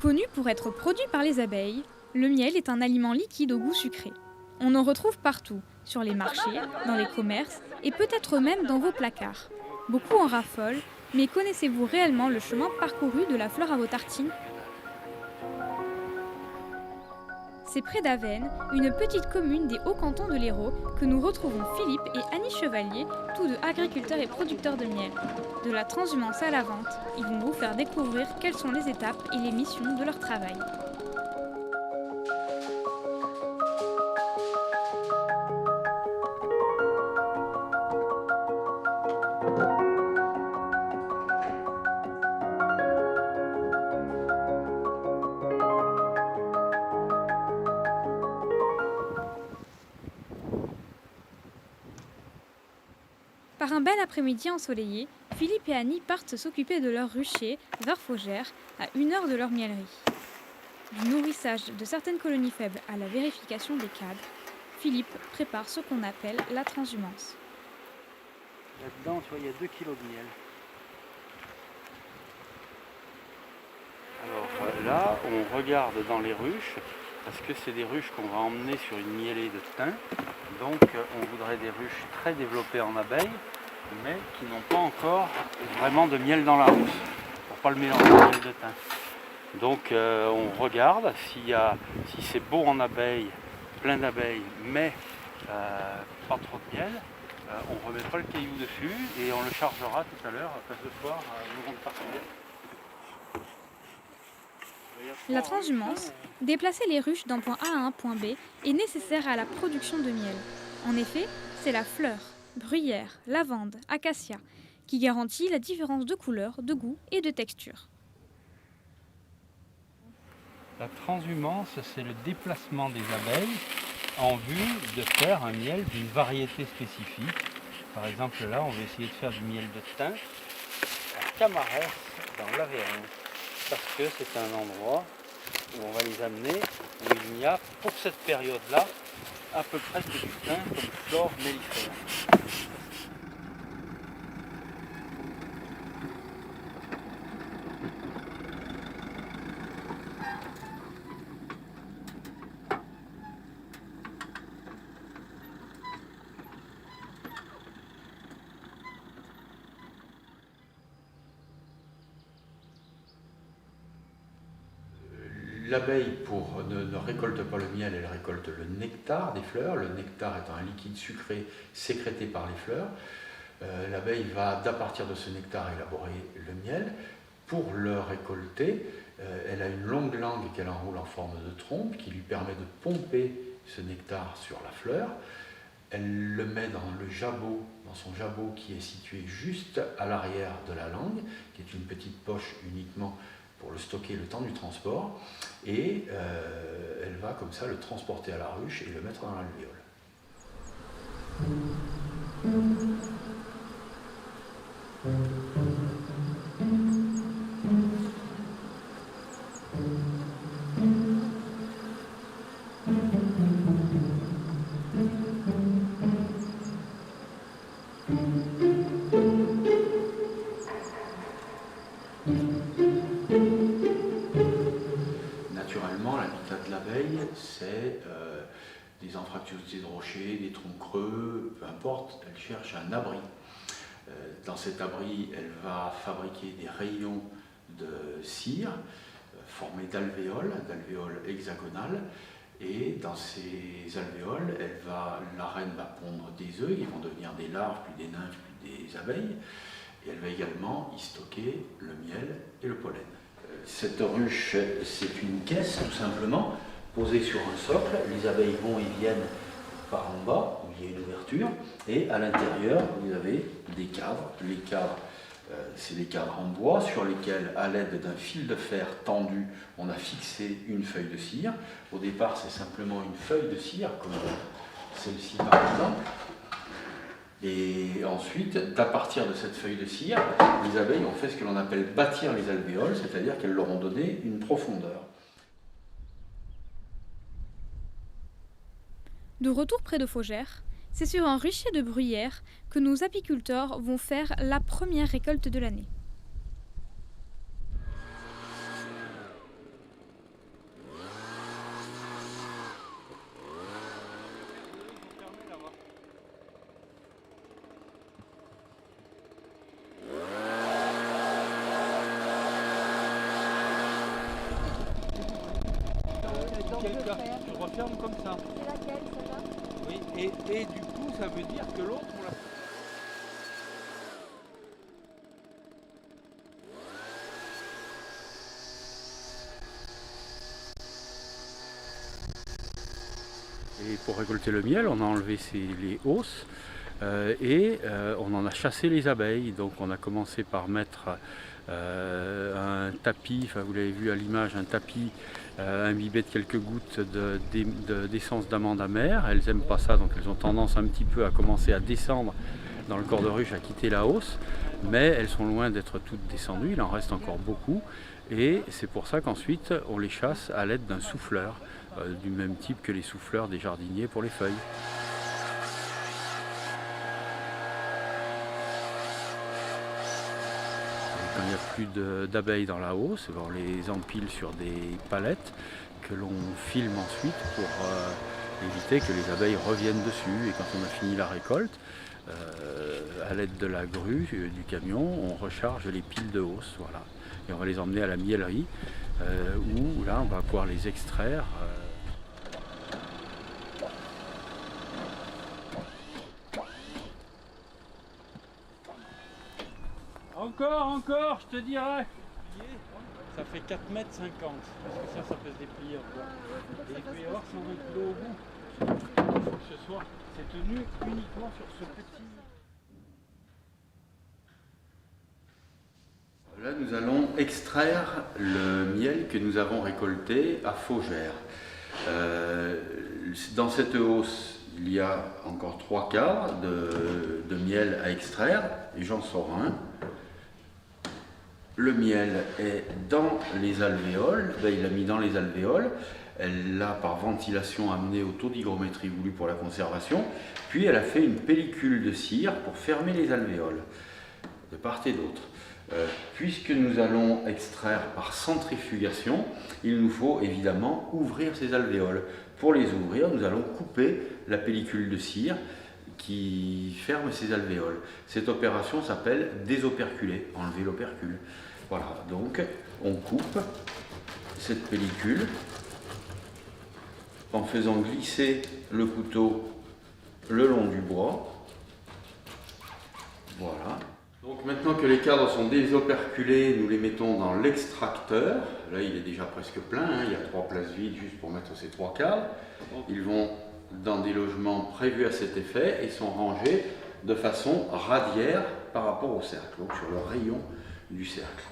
Connu pour être produit par les abeilles, le miel est un aliment liquide au goût sucré. On en retrouve partout, sur les marchés, dans les commerces et peut-être même dans vos placards. Beaucoup en raffolent, mais connaissez-vous réellement le chemin parcouru de la fleur à vos tartines ? C'est près d'Avesnes, une petite commune des Hauts-Cantons de l'Hérault, que nous retrouvons Philippe et Annie Chevalier, tous deux agriculteurs et producteurs de miel. De la transhumance à la vente, ils vont vous faire découvrir quelles sont les étapes et les missions de leur travail. Par un bel après-midi ensoleillé, Philippe et Annie partent s'occuper de leur rucher vers Faugères, à 1 heure de leur miellerie. Du nourrissage de certaines colonies faibles à la vérification des cadres, Philippe prépare ce qu'on appelle la transhumance. Là-dedans, tu vois, il y a 2 kilos de miel. Alors là, on regarde dans les ruches, parce que c'est des ruches qu'on va emmener sur une mielée de thym. Donc on voudrait des ruches très développées en abeilles, mais qui n'ont pas encore vraiment de miel dans la ruche, pour pas le mélanger au miel de thym. Donc on regarde si c'est beau en abeilles, plein d'abeilles, mais pas trop de miel. On ne remet pas le caillou dessus et on le chargera tout à l'heure, ce soir, nous vont partir. La transhumance, déplacer les ruches d'un point A à un point B, est nécessaire à la production de miel. En effet, c'est la fleur, bruyère, lavande, acacia, qui garantit la différence de couleur, de goût et de texture. La transhumance, c'est le déplacement des abeilles en vue de faire un miel d'une variété spécifique. Par exemple, là, on va essayer de faire du miel de thym à Camarès, dans l'Aveyron, parce que c'est un endroit où on va les amener, où il n'y a, pour cette période-là, à peu près que du thym comme flore mellifère. L'abeille ne récolte pas le miel, elle récolte le nectar des fleurs. Le nectar étant un liquide sucré sécrété par les fleurs. L'abeille va, à partir de ce nectar, élaborer le miel. Pour le récolter, elle a une longue langue qu'elle enroule en forme de trompe qui lui permet de pomper ce nectar sur la fleur. Elle le met dans son jabot qui est situé juste à l'arrière de la langue, qui est une petite poche uniquement pour le stocker le temps du transport, et elle va comme ça le transporter à la ruche et le mettre dans l'alvéole. Naturellement, l'habitat de l'abeille, c'est des anfractuosités de rochers, des troncs creux, peu importe, elle cherche un abri. Dans cet abri, elle va fabriquer des rayons de cire formés d'alvéoles hexagonales, et dans ces alvéoles, la reine va pondre des œufs, ils vont devenir des larves, puis des nymphes, puis des abeilles, et elle va également y stocker le miel et le pollen. Cette ruche, c'est une caisse tout simplement, posée sur un socle. Les abeilles vont et viennent par en bas, où il y a une ouverture, et à l'intérieur, vous avez des cadres. Les cadres, c'est des cadres en bois sur lesquels, à l'aide d'un fil de fer tendu, on a fixé une feuille de cire. Au départ, c'est simplement une feuille de cire, comme celle-ci par exemple. Et ensuite, à partir de cette feuille de cire, les abeilles ont fait ce que l'on appelle bâtir les alvéoles, c'est-à-dire qu'elles leur ont donné une profondeur. De retour près de Faugères, c'est sur un rucher de bruyère que nos apiculteurs vont faire la première récolte de l'année. ferme comme ça. C'est laquelle, celle-là? Oui, et du coup, ça veut dire que l'autre, on la... Et pour récolter le miel, on a enlevé les hausses on en a chassé les abeilles. Donc on a commencé par mettre un tapis, enfin vous l'avez vu à l'image, un tapis imbibé de quelques gouttes d'essence d'amande amère. Elles n'aiment pas ça, donc elles ont tendance un petit peu à commencer à descendre dans le corps de ruche, à quitter la hausse. Mais elles sont loin d'être toutes descendues, il en reste encore beaucoup. Et c'est pour ça qu'ensuite on les chasse à l'aide d'un souffleur, du même type que les souffleurs des jardiniers pour les feuilles. Et quand il n'y a plus d'abeilles dans la hausse, on les empile sur des palettes que l'on filme ensuite pour éviter que les abeilles reviennent dessus. Et quand on a fini la récolte, à l'aide de la grue, du camion, on recharge les piles de hausse. Voilà. Et on va les emmener à la miellerie où là on va pouvoir les extraire. Encore, je te dirais. Ça fait 4,50 m, parce que ça peut se déplier encore. Et il peut y avoir 120 kg au bout. Il faut que c'est tenu uniquement sur ce petit... Là, nous allons extraire le miel que nous avons récolté à Faugères. Dans cette hausse, il y a encore 3 quarts de miel à extraire, et j'en sors un. Le miel est dans les alvéoles, il l'a mis dans les alvéoles, elle l'a par ventilation amené au taux d'hygrométrie voulu pour la conservation, puis elle a fait une pellicule de cire pour fermer les alvéoles, de part et d'autre. Puisque nous allons extraire par centrifugation, il nous faut évidemment ouvrir ces alvéoles. Pour les ouvrir, nous allons couper la pellicule de cire qui ferme ces alvéoles. Cette opération s'appelle désoperculer, enlever l'opercule. Voilà, donc on coupe cette pellicule en faisant glisser le couteau le long du bois. Voilà. Donc maintenant que les cadres sont désoperculés, nous les mettons dans l'extracteur. Là il est déjà presque plein, il y a 3 places vides juste pour mettre ces 3 cadres. Ils vont dans des logements prévus à cet effet et sont rangés de façon radiaire par rapport au cercle, donc sur le rayon du cercle.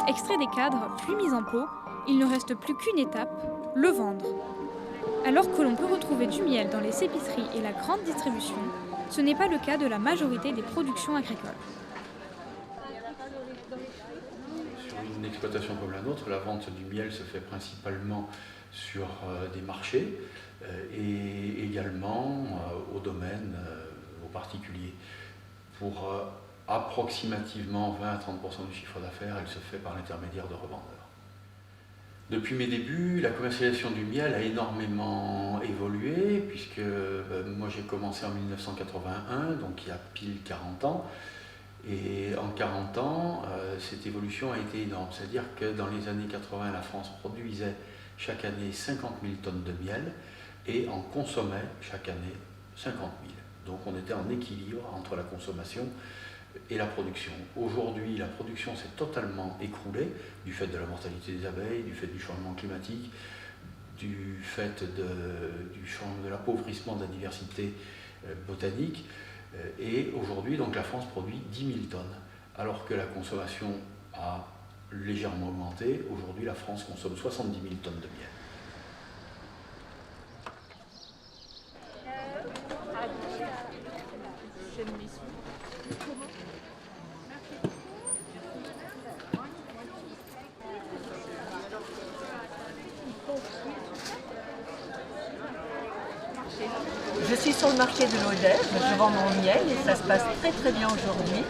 Extrait des cadres, puis mis en pot, il ne reste plus qu'une étape, le vendre. Alors que l'on peut retrouver du miel dans les épiceries et la grande distribution, ce n'est pas le cas de la majorité des productions agricoles. Sur une exploitation comme la nôtre, la vente du miel se fait principalement sur des marchés et également au domaine, aux particuliers. Pour approximativement 20 à 30% du chiffre d'affaires, elle se fait par l'intermédiaire de revendeurs. Depuis mes débuts, la commercialisation du miel a énormément évolué, puisque moi j'ai commencé en 1981, donc il y a pile 40 ans. Et en 40 ans, cette évolution a été énorme. C'est-à-dire que dans les années 80, la France produisait chaque année 50 000 tonnes de miel et en consommait chaque année 50 000. Donc on était en équilibre entre la consommation et la production. Aujourd'hui, la production s'est totalement écroulée du fait de la mortalité des abeilles, du fait du changement climatique, du fait de l'appauvrissement de la diversité botanique. Et aujourd'hui, donc, la France produit 10 000 tonnes, alors que la consommation a légèrement augmenté. Aujourd'hui, la France consomme 70 000 tonnes de miel. Je suis sur le marché de l'Odève, je vends mon miel et ça se passe très très bien aujourd'hui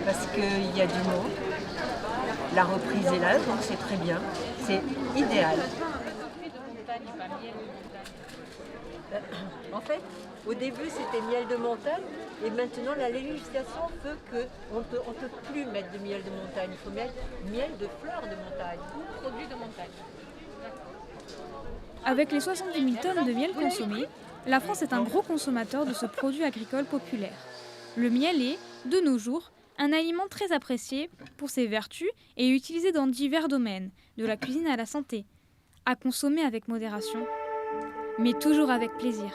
parce qu'il y a du monde. La reprise est là, donc c'est très bien, c'est idéal. En fait, au début c'était miel de montagne et maintenant la législation fait qu'on ne peut plus mettre de miel de montagne, il faut mettre miel de fleurs de montagne ou produit de montagne. Avec les 70 000 tonnes de miel consommées, la France est un gros consommateur de ce produit agricole populaire. Le miel est, de nos jours, un aliment très apprécié pour ses vertus et utilisé dans divers domaines, de la cuisine à la santé. À consommer avec modération, mais toujours avec plaisir.